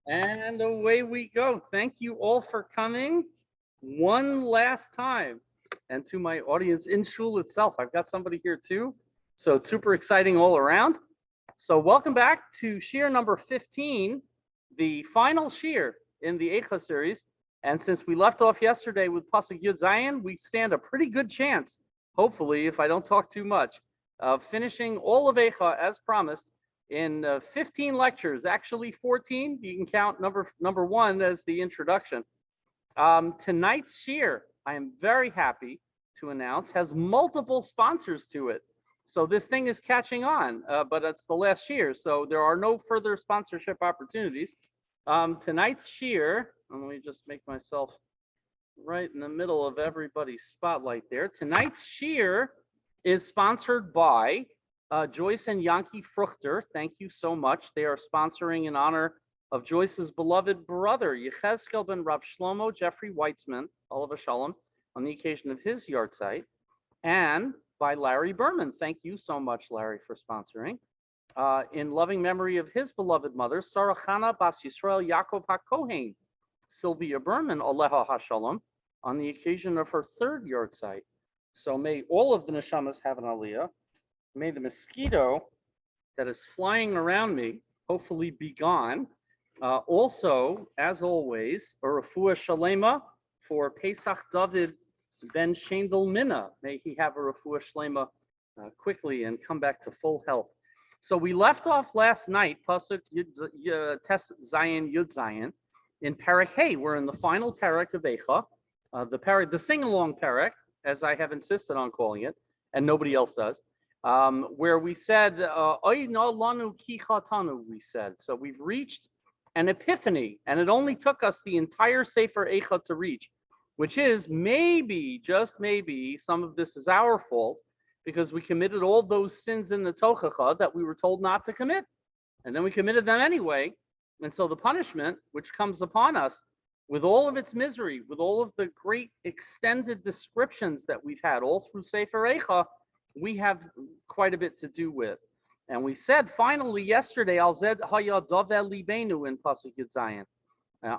And away we go. Thank you all for coming one last time. And to my audience in Shul itself, I've got somebody here too. So it's super exciting all around. So welcome back to Shir number 15, the final Shir in the Eicha series. And since we left off yesterday with Pasuk Yud Zayin, we stand a pretty good chance, hopefully, if I don't talk too much, of finishing all of Eicha as promised in 15 lectures, actually 14. You can count number one as the introduction. Tonight's Shir, I am very happy to announce, has multiple sponsors to it. So this thing is catching on, but it's the last Shir, so there are no further sponsorship opportunities. Tonight's Shir, let me just make myself right in the middle of everybody's spotlight there. Tonight's Shir is sponsored by Joyce and Yankee Fruchter. Thank you so much. They are sponsoring in honor of Joyce's beloved brother, Yechezkel ben Rav Shlomo Jeffrey Weitzman, Olav Shalom, on the occasion of his yahrzeit, and by Larry Berman. Thank you so much, Larry, for sponsoring. In loving memory of his beloved mother, Sarah Chana Bas Yisrael Yaakov HaKohen, Sylvia Berman, Aleha HaShalom, on the occasion of her third yahrzeit. So may all of the neshamas have an aliyah. May the mosquito that is flying around me hopefully be gone. Also, as always, a refuah shalema for Pesach David ben Shendel Mina. May he have a refuah shalema quickly and come back to full health. So we left off last night, Pasuk Tes Zayin Yud Zayin, in Perek Hey. We're in the final Perek of Eicha, the sing-along Perek, as I have insisted on calling it, and nobody else does. Where we said, Oy no lanu ki chatanu, we said. So we've reached an epiphany, and it only took us the entire Sefer Eicha to reach, which is maybe, just maybe, some of this is our fault, because we committed all those sins in the Tochacha that we were told not to commit. And then we committed them anyway. And so the punishment, which comes upon us, with all of its misery, with all of the great extended descriptions that we've had all through Sefer Eicha, we have quite a bit to do with. And we said finally yesterday, Al Zed Haya Davel Libenu in Pasuk Yud Zayin.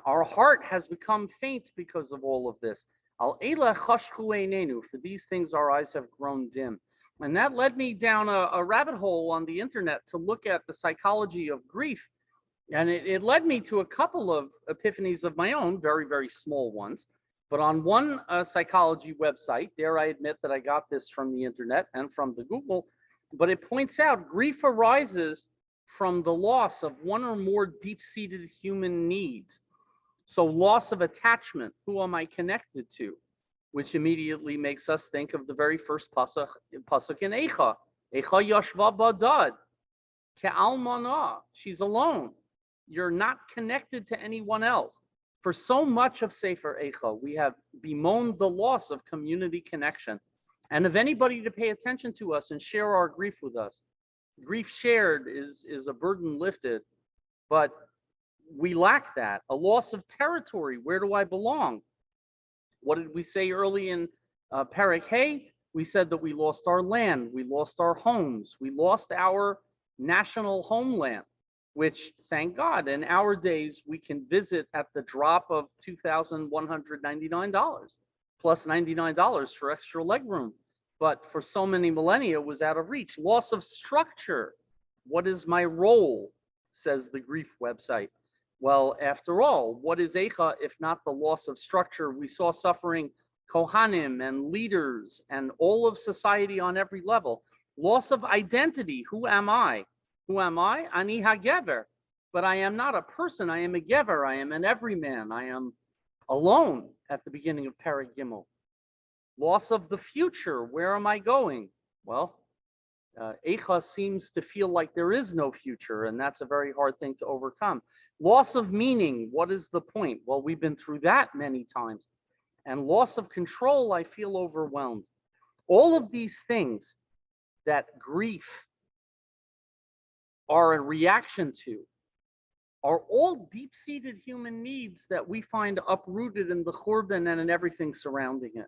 Our heart has become faint because of all of this. Al Eila Chashchu Einenu, for these things our eyes have grown dim. And that led me down a rabbit hole on the internet to look at the psychology of grief. And it led me to a couple of epiphanies of my own, very, very small ones. But on one psychology website, dare I admit that I got this from the internet and from the Google, but it points out grief arises from the loss of one or more deep-seated human needs. So loss of attachment, who am I connected to? Which immediately makes us think of the very first pasuk in Eicha. Eicha yashva badad, ke'almana, she's alone. You're not connected to anyone else. For so much of Sefer Eicha, we have bemoaned the loss of community connection and of anybody to pay attention to us and share our grief with us. Grief shared is a burden lifted, but we lack that. A loss of territory. Where do I belong? What did we say early in Perek Hey? We said that we lost our land, we lost our homes, we lost our national homeland, which, thank God, in our days, we can visit at the drop of $2,199, plus $99 for extra legroom. But for so many millennia, it was out of reach. Loss of structure. What is my role, says the grief website. Well, after all, what is Eicha if not the loss of structure? We saw suffering Kohanim and leaders and all of society on every level. Loss of identity. Who am I? Who am I? Ani hagever. But I am not a person. I am a gever. I am an everyman. I am alone at the beginning of Perek Gimel. Loss of the future. Where am I going? Well, Eicha seems to feel like there is no future, and that's a very hard thing to overcome. Loss of meaning. What is the point? Well, we've been through that many times. And loss of control, I feel overwhelmed. All of these things that grief are a reaction to are all deep-seated human needs that we find uprooted in the Churban and in everything surrounding it.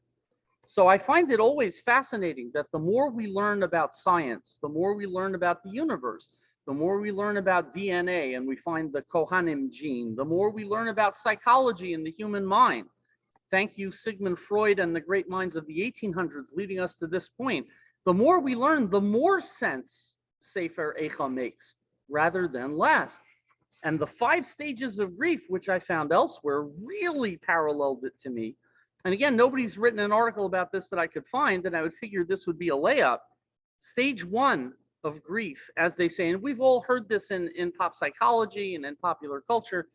So I find it always fascinating that the more we learn about science, the more we learn about the universe, the more we learn about DNA and we find the Kohanim gene, the more we learn about psychology and the human mind. Thank you, Sigmund Freud and the great minds of the 1800s leading us to this point. The more we learn, the more sense Sefer Eicha makes rather than less. And the 5 stages of grief, which I found elsewhere, really paralleled it to me. And again, nobody's written an article about this that I could find, and I would figure this would be a layup. Stage 1 of grief, as they say, and we've all heard this in pop psychology and in popular culture.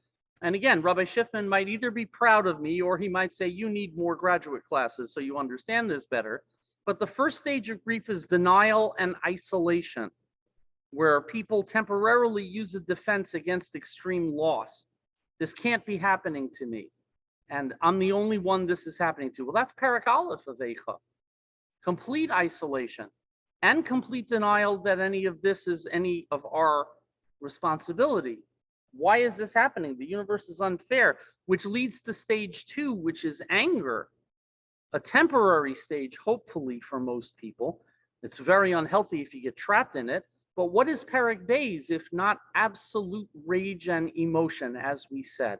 And again, Rabbi Schiffman might either be proud of me or he might say, you need more graduate classes so you understand this better. But the first stage of grief is denial and isolation, where people temporarily use a defense against extreme loss. This can't be happening to me. And I'm the only one this is happening to. Well, that's Perek Aleph of Eicha. Complete isolation and complete denial that any of this is any of our responsibility. Why is this happening? The universe is unfair, which leads to stage 2, which is anger. A temporary stage, hopefully, for most people. It's very unhealthy if you get trapped in it. But what is Perek Beis if not absolute rage and emotion, as we said?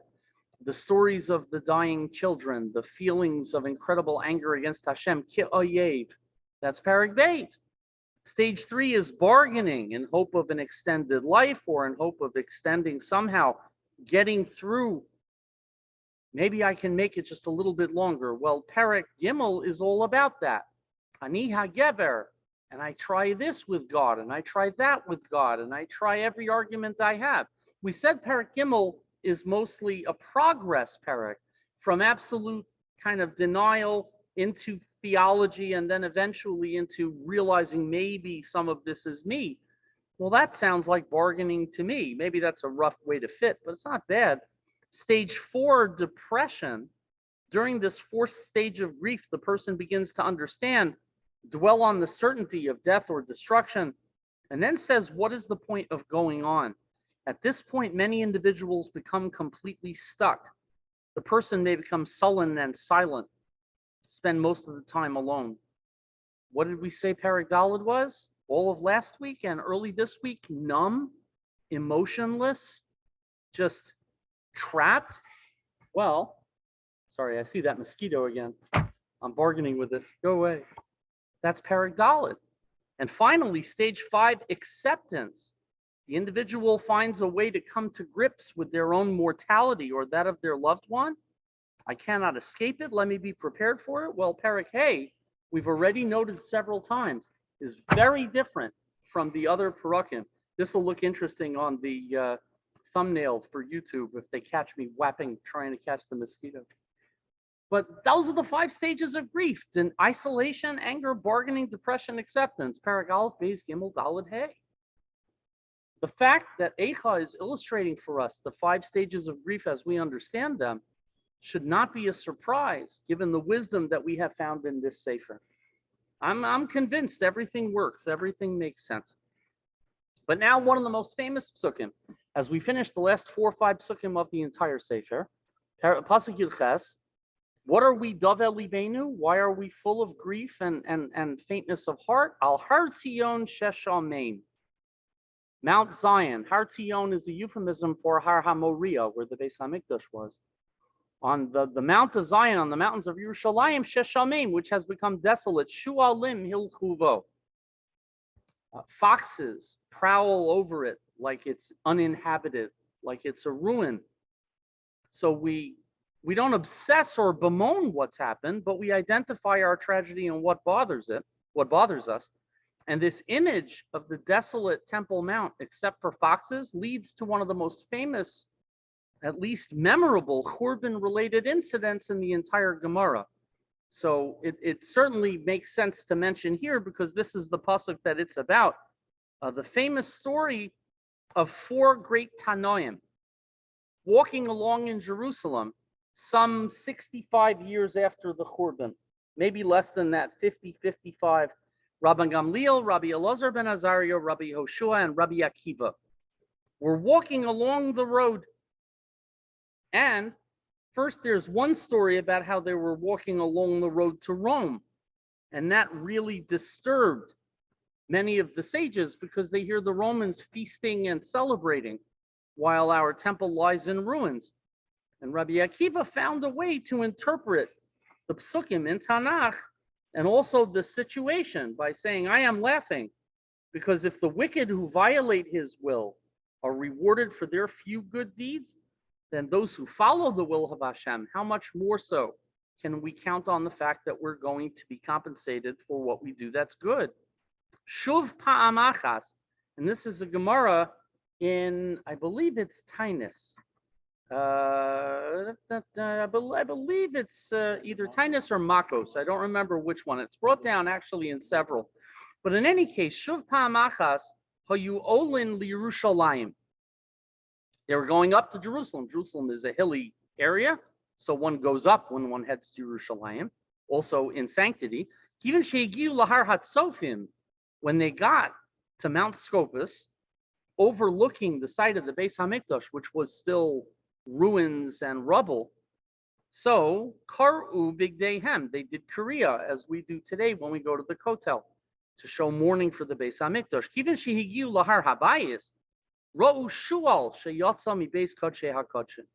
The stories of the dying children, the feelings of incredible anger against Hashem, ki oyev. That's Perek Beis. Stage 3 is bargaining in hope of an extended life or in hope of extending somehow, getting through. Maybe I can make it just a little bit longer. Well, Perek Gimel is all about that. Ani hageber. And I try this with God, and I try that with God, and I try every argument I have. We said Perek Gimel is mostly a progress Perek from absolute kind of denial into theology and then eventually into realizing maybe some of this is me. Well, that sounds like bargaining to me. Maybe that's a rough way to fit, but it's not bad. Stage 4, depression. During this 4th stage of grief, the person begins to understand, dwell on the certainty of death or destruction, and then says, what is the point of going on? At this point, many individuals become completely stuck. The person may become sullen and silent, spend most of the time alone. What did we say Perek Daled was? All of last week and early this week, numb, emotionless, just trapped. Well, sorry, I see that mosquito again. I'm bargaining with it. Go away. That's Perek Daled. And finally, stage 5, acceptance. The individual finds a way to come to grips with their own mortality or that of their loved one. I cannot escape it. Let me be prepared for it. Well, Perek Hey, we've already noted several times, is very different from the other Perakim. This will look interesting on the thumbnail for YouTube if they catch me whapping, trying to catch the mosquito. But those are the 5 stages of grief: isolation, anger, bargaining, depression, acceptance. Perek Aleph, Beis, Gimel, Daled, Hey. The fact that Eicha is illustrating for us the 5 stages of grief as we understand them should not be a surprise, given the wisdom that we have found in this Sefer. I'm convinced everything works, everything makes sense. But now one of the most famous psukim, as we finish the last 4 or 5 psukim of the entire Sefer, Pasuk Yud Ches. What are we, Davel Libenu? Why are we full of grief and faintness of heart? Al Har Tzion Shesh Amein. Mount Zion. Har Tzion is a euphemism for Har HaMoriah, where the Beis HaMikdash was. On the Mount of Zion, on the mountains of Yerushalayim, Shesh Amein, which has become desolate, Shualim Hilchuvo. Foxes prowl over it like it's uninhabited, like it's a ruin. So we don't obsess or bemoan what's happened, but we identify our tragedy and what bothers us. And this image of the desolate Temple Mount, except for foxes, leads to one of the most famous, at least memorable, Churban-related incidents in the entire Gemara. So it certainly makes sense to mention here because this is the pasuk that it's about. The famous story of 4 great Tanoim walking along in Jerusalem some 65 years after the Churban, maybe less than that, 50, 55. Rabbi Gamliel, Rabbi Elazar ben Azariah, Rabbi Hoshua, and Rabbi Akiva were walking along the road. And first, there's one story about how they were walking along the road to Rome, and that really disturbed many of the sages because they hear the Romans feasting and celebrating while our temple lies in ruins. And Rabbi Akiva found a way to interpret the psukim in Tanakh and also the situation by saying, I am laughing because if the wicked who violate his will are rewarded for their few good deeds, then those who follow the will of Hashem, how much more so can we count on the fact that we're going to be compensated for what we do that's good? Shuv pa'amachas, and this is a Gemara in, I believe it's Tainus. I believe it's either Tainus or Makos. I don't remember which one. It's brought down actually in several. But in any case, Shuv pa'amachas hayu olin liYerushalayim. They were going up to Jerusalem. Jerusalem is a hilly area, so one goes up when one heads to Yerushalayim, also in sanctity. Even shehigiu lahar hatzofim, when they got to Mount Scopus, overlooking the site of the Beis Hamikdash, which was still ruins and rubble. So, karu bigdeihem, they did Korea, as we do today when we go to the Kotel, to show mourning for the Beis Hamikdash. Even shehigiu lahar habayis, ra'u shual sheyatza mi beis kodshei hakodshin.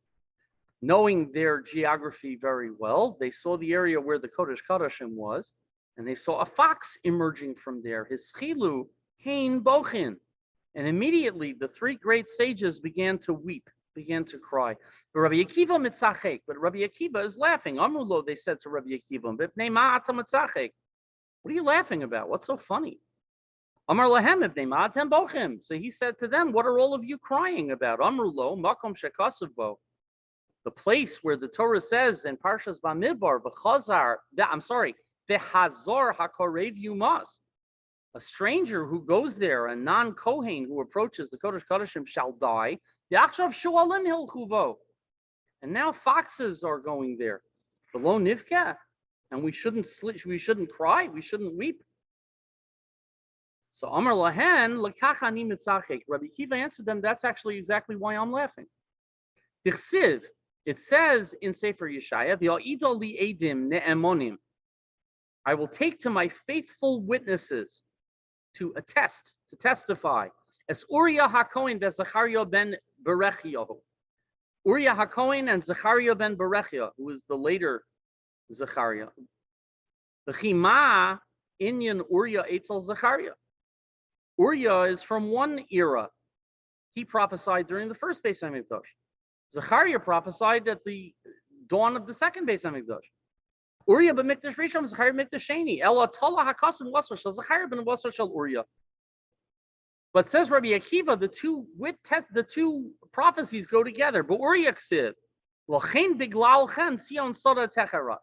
Knowing their geography very well, they saw the area where the Kodesh Kodashim was, and they saw a fox emerging from there. His chilu hein bochin. And immediately the three great sages began to weep, began to cry. But Rabbi Akiva mitzachek, but Rabbi Akiva is laughing. Amrulo, they said to Rabbi Akiva, b'pnei ma'ata mitzachek. What are you laughing about? What's so funny? Amar lahem b'pnei ma'atem bochim. So he said to them, what are all of you crying about? Amrulo, makom shekasuv bo. The place where the Torah says in Parshas Bamidbar, v'hazor hakorev yumas. A stranger who goes there, a non-Kohen who approaches the Kodesh Kodashim shall die. And now foxes are going there. Below Nivka. And we shouldn't cry, we shouldn't weep. So Amar Lahan, Lakachani Mitzachek. Rabbi Kiva answered them, that's actually exactly why I'm laughing. Dichsiv, it says in Sefer Yeshaya, V'ya'idol li edim ne'emonim. I will take to my faithful witnesses to attest, to testify, as Uriah HaKohen and Zechariah ben Berechiah. Uriah HaKohen and Zechariah ben Berechiah, who is the later Zechariah. The Chima Inyan Uriah Eitzel Zechariah. Uriah is from one era. He prophesied during the first Beis Hamikdash. Zechariah prophesied at the dawn of the second Beis Hamikdash. Uriah ben Mikdash Rishon, Zechariah ben Mikdash Sheni. Ela Tala Hakasim Wasser Shel Zechariah ben Wasser Shel Uriah. But says Rabbi Akiva, the two prophecies go together. But Uriah ksiv, L'chein biglalchem Tzion Soda Techera.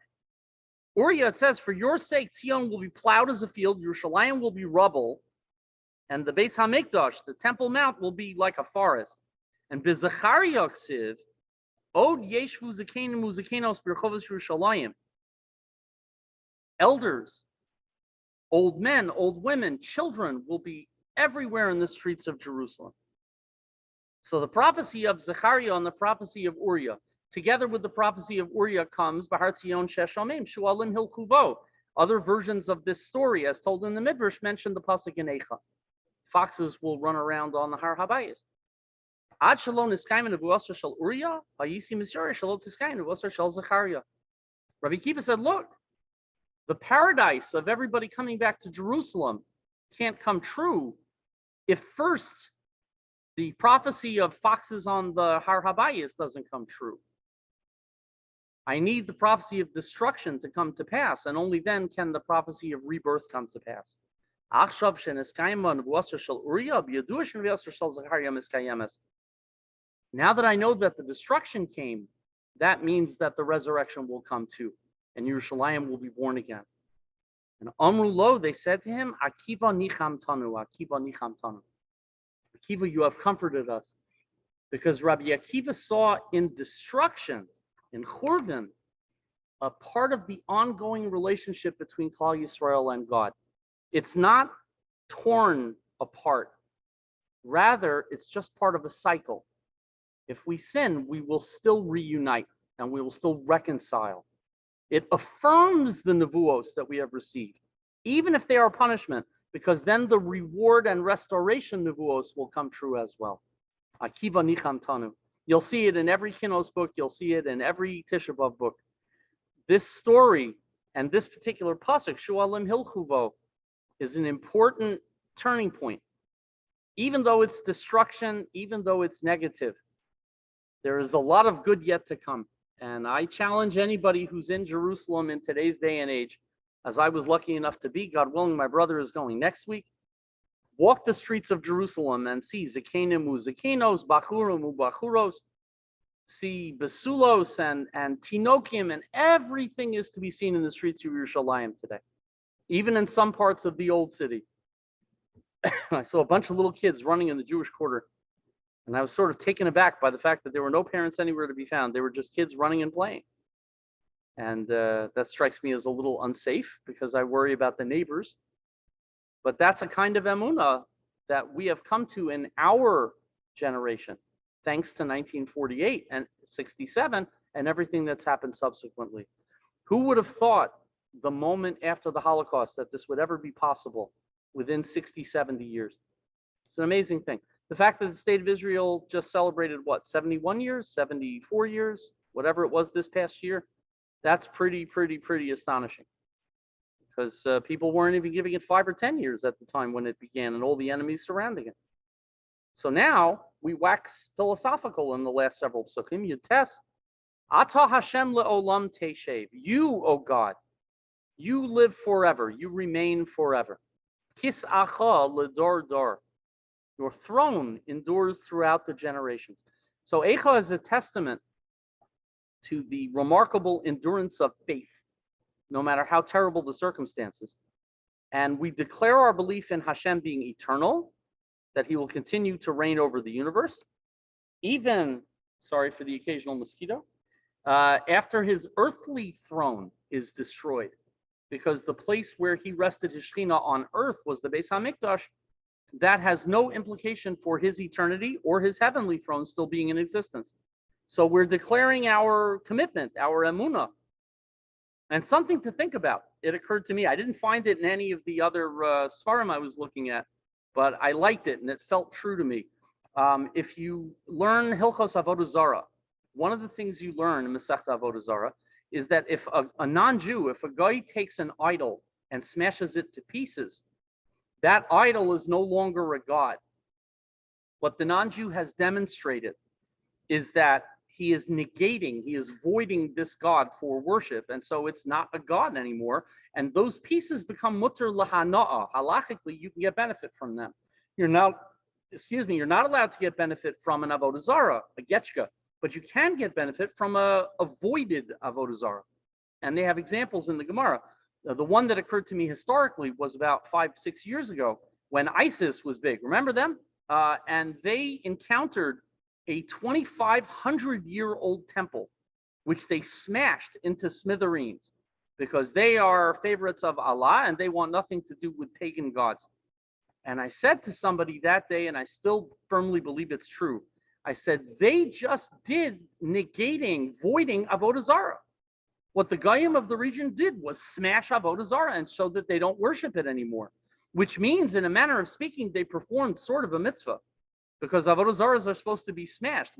Uriah, it says, for your sake, Tzion will be plowed as a field, Yerushalayim will be rubble, and the Beis Hamikdash, the Temple Mount, will be like a forest. And Bezechariah ksiv, Od Yeshvu Zakenim Uzakenos Birchovos Yerushalayim. Elders, old men, old women, children will be everywhere in the streets of Jerusalem. So the prophecy of Zechariah and the prophecy of Uriah, together with the prophecy of Uriah, comes Bahar Tzion Sheshamim Shualim Hilchuvo. Other versions of this story, as told in the Midrash, mention the pasuk in Eicha. Foxes will run around on the Har Habayis. Ad Shalom Niskayim Nevuasar Shel Uriah, Hayisi Misyar Shalom Tiskayim Nevuasar Shel Zechariah. Rabbi Kiva said, look, the paradise of everybody coming back to Jerusalem can't come true if first the prophecy of foxes on the Har Habayis doesn't come true. I need the prophecy of destruction to come to pass, and only then can the prophecy of rebirth come to pass. Now that I know that the destruction came, that means that the resurrection will come too, and Yerushalayim will be born again. And Amru Lo, they said to him, Akiva nicham tanu, Akiva nicham tanu. Akiva, you have comforted us. Because Rabbi Akiva saw in destruction, in Churban, a part of the ongoing relationship between Klal Yisrael and God. It's not torn apart. Rather, it's just part of a cycle. If we sin, we will still reunite and we will still reconcile. It affirms the nevuos that we have received, even if they are punishment, because then the reward and restoration nevuos will come true as well. Akiva Nicham Tanu. You'll see it in every Kinos book. You'll see it in every Tisha B'Av book. This story and this particular pasuk, Shualim Hilchuvo, is an important turning point. Even though it's destruction, even though it's negative, there is a lot of good yet to come. And I challenge anybody who's in Jerusalem in today's day and age, as I was lucky enough to be, God willing, my brother is going next week. Walk the streets of Jerusalem and see Zakenim Zakenos, Bachurim Bachuros, see Basulos and Tinokim, and everything is to be seen in the streets of Yerushalayim today, even in some parts of the old city. I saw a bunch of little kids running in the Jewish quarter, and I was sort of taken aback by the fact that there were no parents anywhere to be found. They were just kids running and playing. And that strikes me as a little unsafe because I worry about the neighbors. But that's a kind of emunah that we have come to in our generation, thanks to 1948 and 67 and everything that's happened subsequently. Who would have thought the moment after the Holocaust that this would ever be possible within 60, 70 years? It's an amazing thing. The fact that the state of Israel just celebrated, 71 years, 74 years, whatever it was this past year, that's pretty astonishing. Because people weren't even giving it 5 or 10 years at the time when it began and all the enemies surrounding it. So now we wax philosophical in the last several psukim. Yutes, Ata Hashem le'olam teshev. You, O God, you live forever. You remain forever. Kis acha ledor dor. Your throne endures throughout the generations. So Eicha is a testament to the remarkable endurance of faith, no matter how terrible the circumstances. And we declare our belief in Hashem being eternal, that he will continue to reign over the universe, even, sorry for the occasional mosquito, after his earthly throne is destroyed, because the place where he rested his Shekhinah on earth was the Beis HaMikdash. That has no implication for his eternity or his heavenly throne still being in existence. So we're declaring our commitment, our emunah. And something to think about. It occurred to me, I didn't find it in any of the other Sfarim I was looking at, but I liked it and it felt true to me. If you learn Hilchos Avodah Zarah, one of the things you learn in Masechta Avodah Zarah is that if a non-Jew, if a guy takes an idol and smashes it to pieces, that idol is no longer a god. What the non-Jew has demonstrated is that he is negating, he is voiding this god for worship, and so it's not a god anymore. And those pieces become mutter lahana'a. Halachically, you can get benefit from them. You're not allowed to get benefit from an avodah zarah, a getchka, but you can get benefit from a avoided avodah zarah. And they have examples in the Gemara. The one that occurred to me historically was about 5-6 years ago when ISIS was big. Remember them? And they encountered a 2,500-year-old temple, which they smashed into smithereens because they are favorites of Allah and they want nothing to do with pagan gods. And I said to somebody that day, and I still firmly believe it's true, I said, they just did voiding Avodah Zarah. What the Goyim of the region did was smash Avodah Zarah and show that they don't worship it anymore, which means, in a manner of speaking, they performed sort of a mitzvah, because Avodah Zarahs are supposed to be smashed.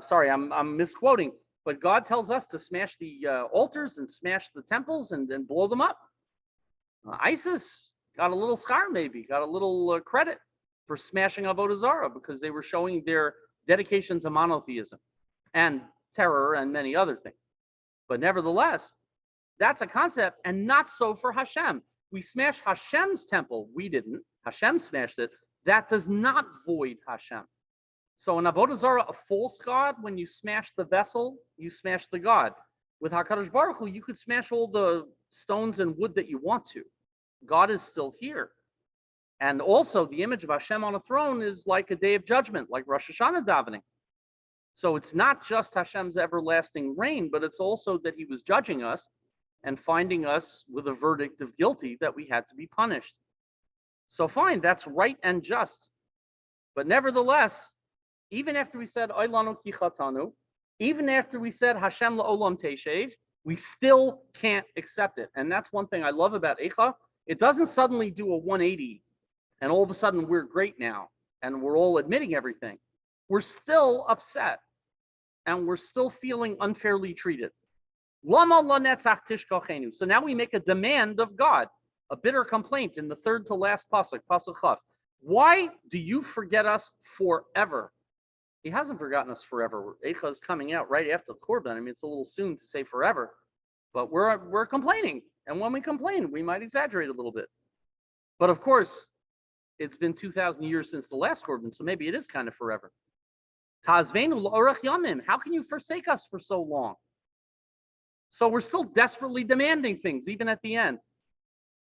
Sorry, I'm misquoting, but God tells us to smash the altars and smash the temples and blow them up. ISIS got a little schar, maybe, got a little credit for smashing Avodah Zarah because they were showing their dedication to monotheism and terror and many other things. But nevertheless, that's a concept, and not so for Hashem. We smashed Hashem's temple. We didn't. Hashem smashed it. That does not void Hashem. So in Avodah Zarah, a false god, when you smash the vessel, you smash the god. With HaKadosh Baruch Hu, you could smash all the stones and wood that you want to. God is still here. And also, the image of Hashem on a throne is like a day of judgment, like Rosh Hashanah davening. So it's not just Hashem's everlasting reign, but it's also that he was judging us and finding us with a verdict of guilty that we had to be punished. So fine, that's right and just. But nevertheless, even after we said Oilanu ki chatanu, even after we said Hashem la'olam teshev, We still can't accept it. And that's one thing I love about Eicha. It doesn't suddenly do a 180 and all of a sudden we're great now and we're all admitting everything. We're still upset and we're still feeling unfairly treated. Lama lanetzach tishkochenu. So now we make a demand of God, a bitter complaint in the third to last pasuk, pasuk chaf. Why do you forget us forever? He hasn't forgotten us forever. Eicha is coming out right after the Korban. I mean, it's a little soon to say forever, but we're complaining. And when we complain, we might exaggerate a little bit. But of course, it's been 2,000 years since the last Korban, so maybe it is kind of forever. Tazvenu la'orach yamim. How can you forsake us for so long? So we're still desperately demanding things, even at the end.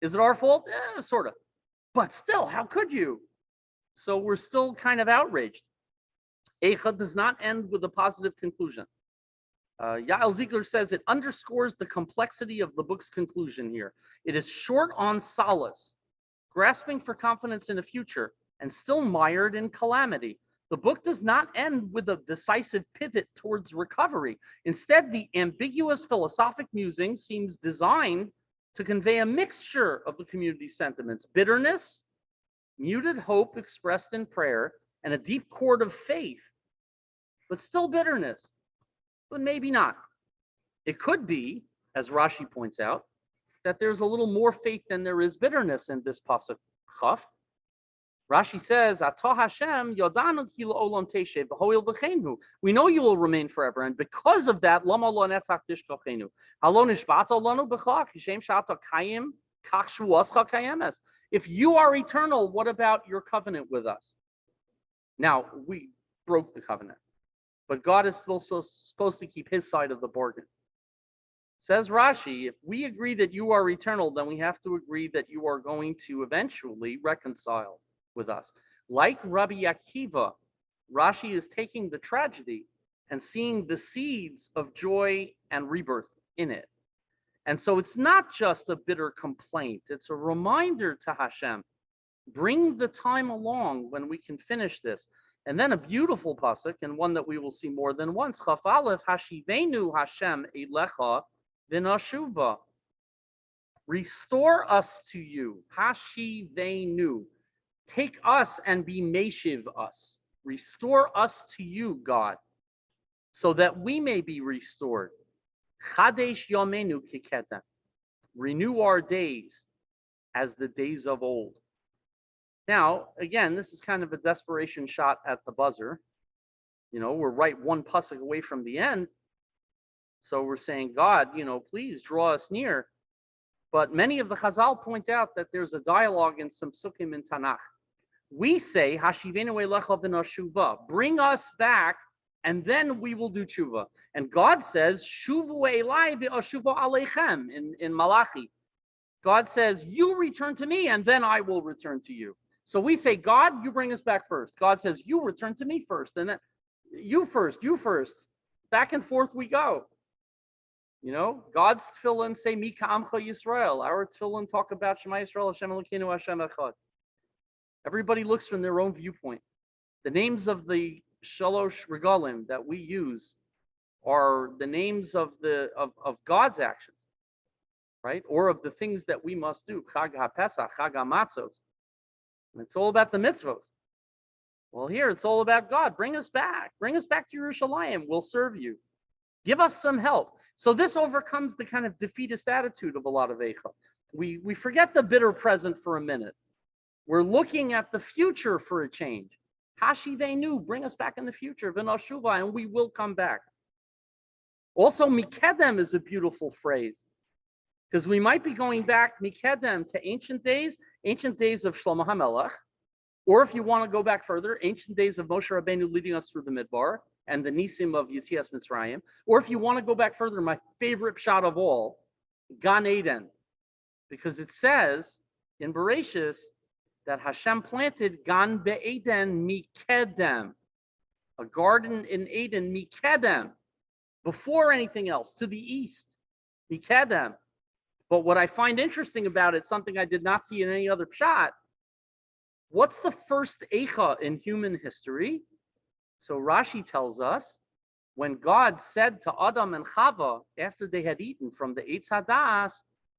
Is it our fault? Sort of. But still, how could you? So we're still kind of outraged. Eicha does not end with a positive conclusion. Yael Ziegler says it underscores the complexity of the book's conclusion here. It is short on solace, grasping for confidence in the future, and still mired in calamity. The book does not end with a decisive pivot towards recovery. Instead, the ambiguous philosophic musing seems designed to convey a mixture of the community's sentiments: bitterness, muted hope expressed in prayer, and a deep chord of faith, but still bitterness, but maybe not. It could be, as Rashi points out, that there's a little more faith than there is bitterness in this pasuk chaf. Rashi says, "Atah Hashem yodanu ki la'olam teshev v'hoil b'cheinu." We know you will remain forever, and because of that, lama lo netzach tishkochenu. Halo nishbata lanu b'cha kishem shata kayim kach shuascha kayemes. If you are eternal, what about your covenant with us? Now, we broke the covenant, but God is still supposed to keep his side of the bargain. Says Rashi, if we agree that you are eternal, then we have to agree that you are going to eventually reconcile with us. Like Rabbi Akiva, Rashi is taking the tragedy and seeing the seeds of joy and rebirth in it. And so it's not just a bitter complaint, it's a reminder to Hashem, bring the time along when we can finish this. And then a beautiful pasuk, and one that we will see more than once, Chaf Aleph, Hashivenu Hashem Eilecha V'nashuva. Restore us to you, Hashivenu. Take us and be meshiv us. Restore us to you, God, so that we may be restored. Chadesh yomenu kiketem. Renew our days as the days of old. Now, again, this is kind of a desperation shot at the buzzer. You know, we're right one pasuk away from the end. So we're saying, God, please draw us near. But many of the Chazal point out that there's a dialogue in some sukkim in Tanakh. We say, Hashivenu elecha v'nashuva, bring us back, and then we will do tshuva. And God says, Shuvu elai v'ashuva aleichem in Malachi. God says, you return to me, and then I will return to you. So we say, God, you bring us back first. God says, you return to me first, and then you first. Back and forth we go. God's tefillin say, Mi ka'amcha Yisrael. Our tefillin talk about Shema Yisrael, Hashem Elokeinu, Hashem Echad. Everybody looks from their own viewpoint. The names of the Shalosh Regalim that we use are the names of God's actions, right? Or of the things that we must do. Chag HaPesach, Chag HaMatzos. And it's all about the mitzvos. Well, here it's all about God. Bring us back. Bring us back to Yerushalayim. We'll serve you. Give us some help. So this overcomes the kind of defeatist attitude of a lot of Eicha. We forget the bitter present for a minute. We're looking at the future for a change. Hashivenu, bring us back in the future. V'nashuva, and we will come back. Also, mikedem is a beautiful phrase, because we might be going back mikedem to ancient days of Shlomo HaMelech, or if you want to go back further, ancient days of Moshe Rabbeinu leading us through the Midbar and the Nisim of Yetzias Mitzrayim, or if you want to go back further, my favorite shot of all, Gan Eden, because it says in Bereshis that Hashem planted Gan Be'eden Mikedem, a garden in Eden Mikedem, before anything else, to the east, Mikedem. But what I find interesting about it, something I did not see in any other shot, what's the first Eicha in human history? So Rashi tells us When God said to Adam and Chava, after they had eaten from the Eitz Hadas,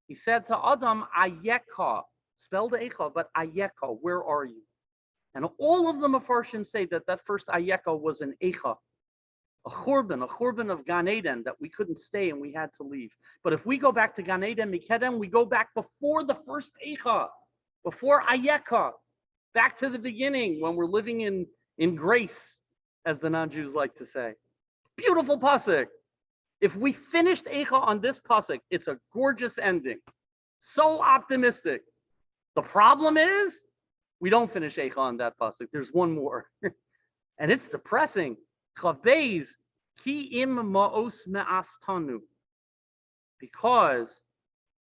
he said to Adam, Ayeka, spelled Eicha, but Ayeka, where are you? And all of the Mefarshim say that that first Ayeka was an Eicha, a churban of Gan Eden, that we couldn't stay and we had to leave. But if we go back to Gan Eden, Mikedem, we go back before the first Eicha, before Ayeka, back to the beginning when we're living in grace, as the non-Jews like to say. Beautiful pasuk. If we finished Eicha on this pasuk, it's a gorgeous ending. So optimistic. The problem is we don't finish Eicha on that pasuk. There's one more, and it's depressing. Chaveis ki im ma'os me'astanu. Because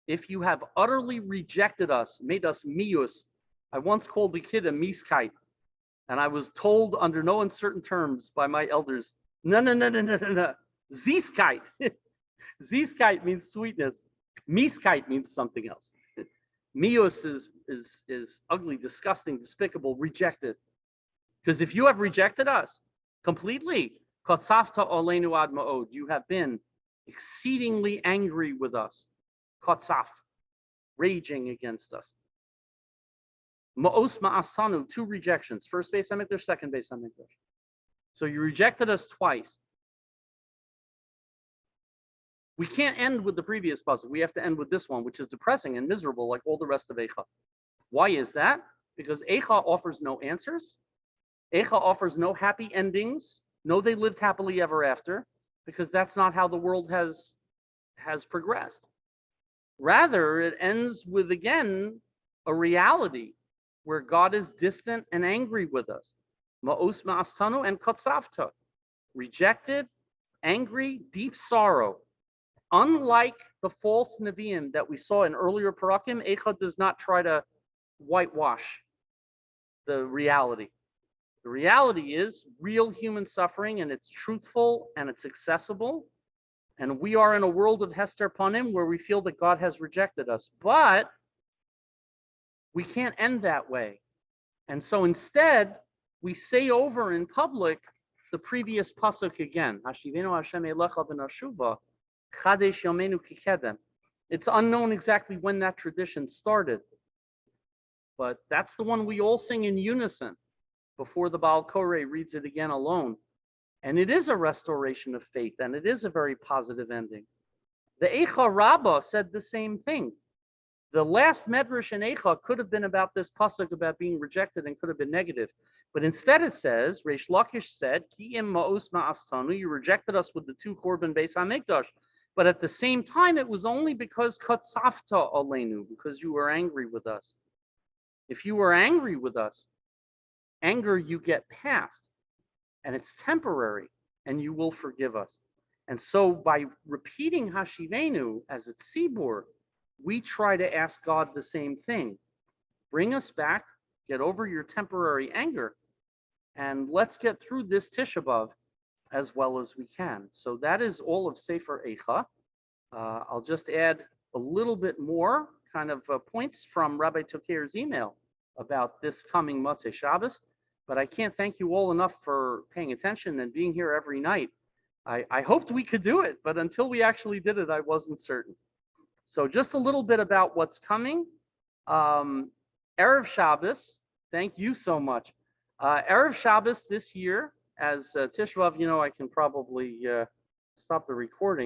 if you have utterly rejected us, made us mius. I once called the kid a miskite, and I was told under no uncertain terms by my elders, no. Ziskite. Ziskite means sweetness. Miskite means something else. Mius is ugly, disgusting, despicable, rejected. Because if you have rejected us completely, kotzafta olenu ad ma'od, you have been exceedingly angry with us. Kotzaf, raging against us. Ma'os ma'astanu, 2 rejections. First Beis HaMikdash, second Beis HaMikdash. So you rejected us twice. We can't end with the previous puzzle. We have to end with this one, which is depressing and miserable like all the rest of Eicha. Why is that? Because Eicha offers no answers. Eicha offers no happy endings. No, they lived happily ever after, because that's not how the world has progressed. Rather, it ends with, again, a reality where God is distant and angry with us. Ma'os ma'astanu and kotzafta. Rejected, angry, deep sorrow. Unlike the false Nevi'im that we saw in earlier Parakim, Eicha does not try to whitewash the reality. The reality is real human suffering, and it's truthful and it's accessible. And we are in a world of Hester Panim where we feel that God has rejected us. But we can't end that way. And so instead, we say over in public the previous pasuk again. Hashivenu Hashem elecha b'nashuva, chadesh yomenu kikedem. It's unknown exactly when that tradition started, but that's the one we all sing in unison before the Baal Koreh reads it again alone. And it is a restoration of faith, and it is a very positive ending. The Eicha Rabbah said the same thing. The last Medrash in Eicha could have been about this pasuk about being rejected and could have been negative. But instead it says, Reish Lakish said, Ki im ma'os ma'astanu, you rejected us with the 2 Korban Beis HaMikdash. But at the same time, it was only because katzafta alenu, because you were angry with us. If you were angry with us, anger you get past, and it's temporary, and you will forgive us. And so by repeating Hashivenu as a tzibur, we try to ask God the same thing. Bring us back, get over your temporary anger, and let's get through this Tisha B'Av as well as we can. So that is all of Sefer Eicha. I'll just add a little bit more kind of points from Rabbi Toker's email about this coming Motzei Shabbos, but I can't thank you all enough for paying attention and being here every night. I hoped we could do it, but until we actually did it, I wasn't certain. So just a little bit about what's coming. Erev Shabbos, thank you so much. Erev Shabbos this year, as Tisha B'Av, I can probably stop the recording.